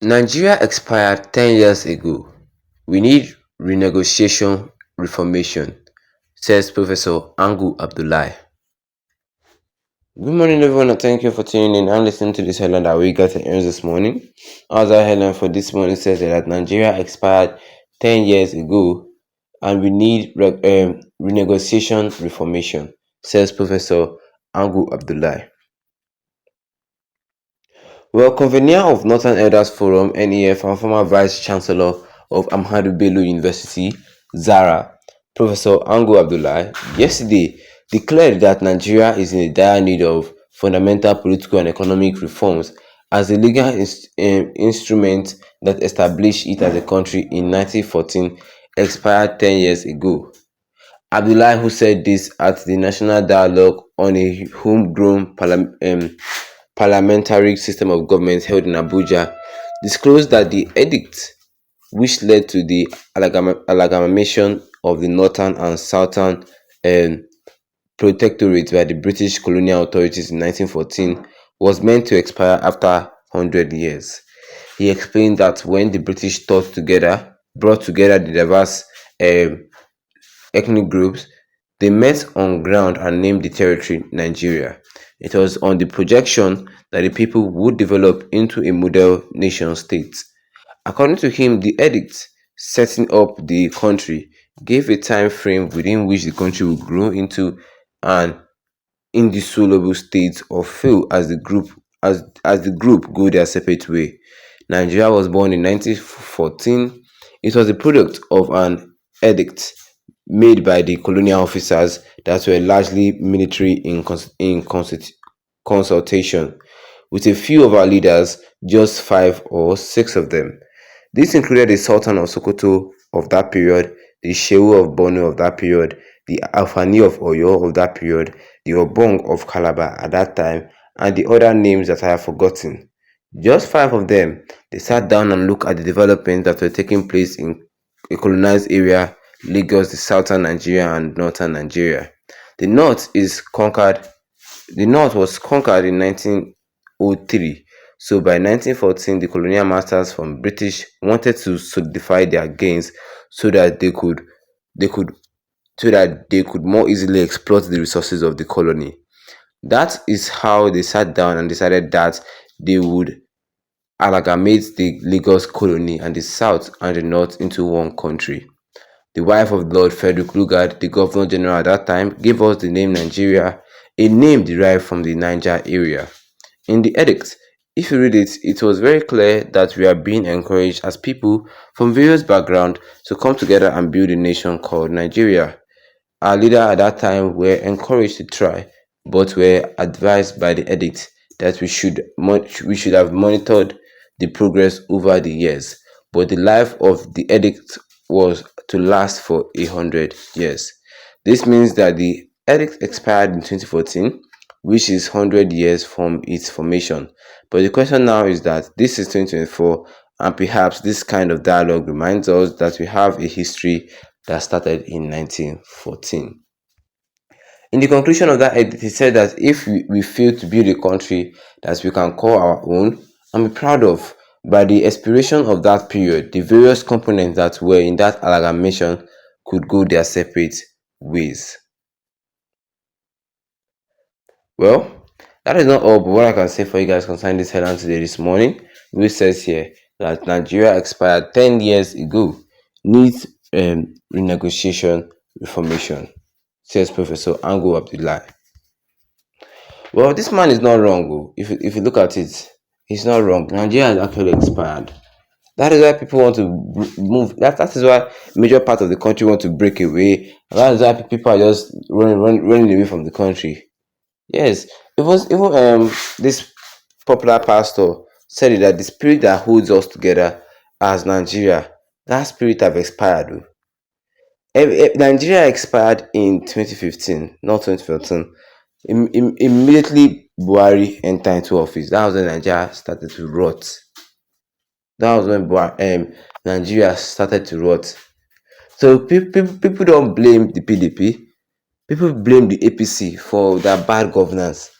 Nigeria expired 10 years ago. We need renegotiation reformation, says Professor Angu Abdullahi. Good morning, everyone, and thank you for tuning in and listening to this headline that we got to earn this morning. As our headline for this morning says that Nigeria expired 10 years ago and we need renegotiation reformation, says Professor Angu Abdullahi. Well, convener of Northern Elders Forum (NEF) and former Vice Chancellor of Ahmadu Bello University (ZARA), Professor Ango Abdullahi, yesterday declared that Nigeria is in dire need of fundamental political and economic reforms as the legal instrument that established it as a country in 1914 expired 10 years ago. Abdullahi, who said this at the National Dialogue on a Homegrown Parliamentary System of Government held in Abuja, disclosed that the edict, which led to the amalgamation of the northern and southern um, protectorates by the British colonial authorities in 1914, was meant to expire after 100 years. He explained that when the British brought together the diverse um, ethnic groups, they met on ground and named the territory Nigeria. It was on the projection that the people would develop into a model nation state. According to him, the edict setting up the country gave a time frame within which the country would grow into an indissoluble state or fail as the group go their separate way. Nigeria was born in 1914. It was the product of an edict made by the colonial officers that were largely military in consultation, with a few of our leaders, just 5 or 6 of them. This included the Sultan of Sokoto of that period, the Shehu of Borno of that period, the Alfani of Oyo of that period, the Obong of Calabar at that time, and the other names that I have forgotten. Just 5 of them, they sat down and looked at the developments that were taking place in a colonized area, Lagos, the southern Nigeria and northern Nigeria. The north is conquered the North was conquered in 1903, so by 1914 the colonial masters from British wanted to solidify their gains so that they could they could more easily exploit the resources of the colony. That is how they sat down and decided that they would amalgamate the Lagos colony and the south and the north into one country. The wife of Lord Frederick Lugard, the Governor General at that time, gave us the name Nigeria, a name derived from the Niger area. In the edict, if you read it, it was very clear that we are being encouraged as people from various backgrounds to come together and build a nation called Nigeria. Our leader at that time were encouraged to try, but were advised by the edict that we should have monitored the progress over the years. But the life of the edict was to last for 100 years. This means that the edict expired in 2014, which is 100 years from its formation. But the question now is that this is 2024, and perhaps this kind of dialogue reminds us that we have a history that started in 1914. In the conclusion of that edit, he said that if we fail to build a country that we can call our own and be proud of, by the expiration of that period, the various components that were in that amalgamation could go their separate ways. Well, that is not all, but what I can say for you guys concerning this headline today this morning, which says here that Nigeria expired 10 years ago, needs renegotiation reformation, says Professor Ango Abdullahi. Well, this man is not wrong. Oh. If you look at it, he's not wrong. Nigeria has actually expired. That is why people want to move. That is why major part of the country want to break away. That is why people are just running away from the country. Yes, it was even this popular pastor said it that the spirit that holds us together as Nigeria, that spirit have expired. Oh. Nigeria expired in 2015, not 2014. Immediately Buhari entered into office. That was when Nigeria started to rot. That was when Nigeria started to rot. So people don't blame the PDP. People blame the APC for their bad governance.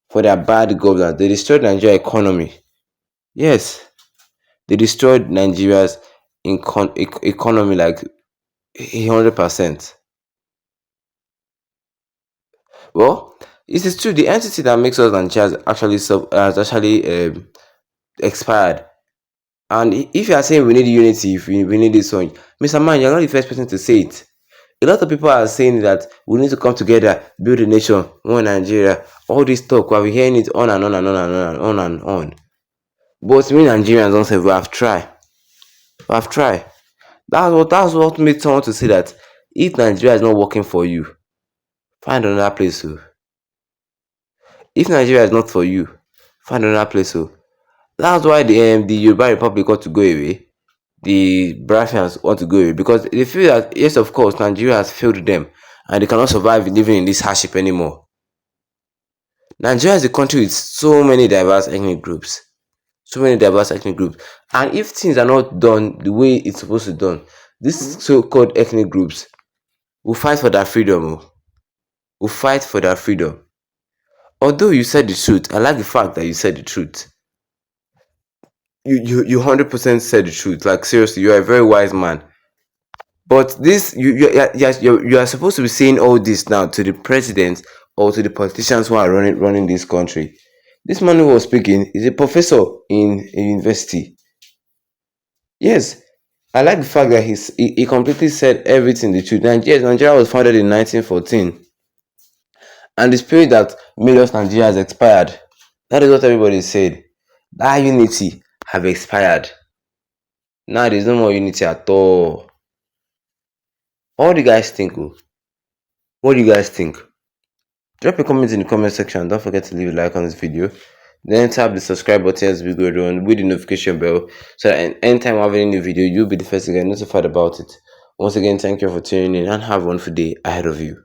For their bad governance, they destroyed Nigeria economy. Yes, They destroyed Nigeria's economy like 100%. Well, it is true. The entity that makes us Nigerians actually has actually expired. And if you are saying we need unity, if we need this one, Mr. Man, you're not the first person to say it. A lot of people are saying that we need to come together, build a nation, one Nigeria. All this talk, we're hearing it on and on and on and on and on and on. But we Nigerians don't say we have tried. We have tried. That's what made someone to say that if Nigeria is not working for you, find another place. So if Nigeria is not for you, find another place. So that's why the Yoruba Republic got to go away. The Biafrans want to go away because they feel that yes, of course, Nigeria has failed them and they cannot survive living in this hardship anymore. Nigeria is a country with so many diverse ethnic groups, and if things are not done the way it's supposed to be done, these so-called ethnic groups will fight for their freedom. Will fight for their freedom. Although you said the truth, I like the fact that you said the truth. You 100% said the truth. Like seriously, you are a very wise man. But this you are supposed to be saying all this now to the president or to the politicians who are running this country. This man who was speaking is a professor in a university. Yes, I like the fact that he completely said everything the truth. Nigeria was founded in 1914, and the spirit that made us Nigeria has expired. That is what everybody said. That unity have expired. Now there's no more unity at all. What do you guys think? Oh? What do you guys think? Drop a comment in the comment section. Don't forget to leave a like on this video. Then tap the subscribe button as we go on with the notification bell so that anytime I have any new video, you'll be the first to get notified about it. Once again, thank you for tuning in and have a wonderful day ahead of you.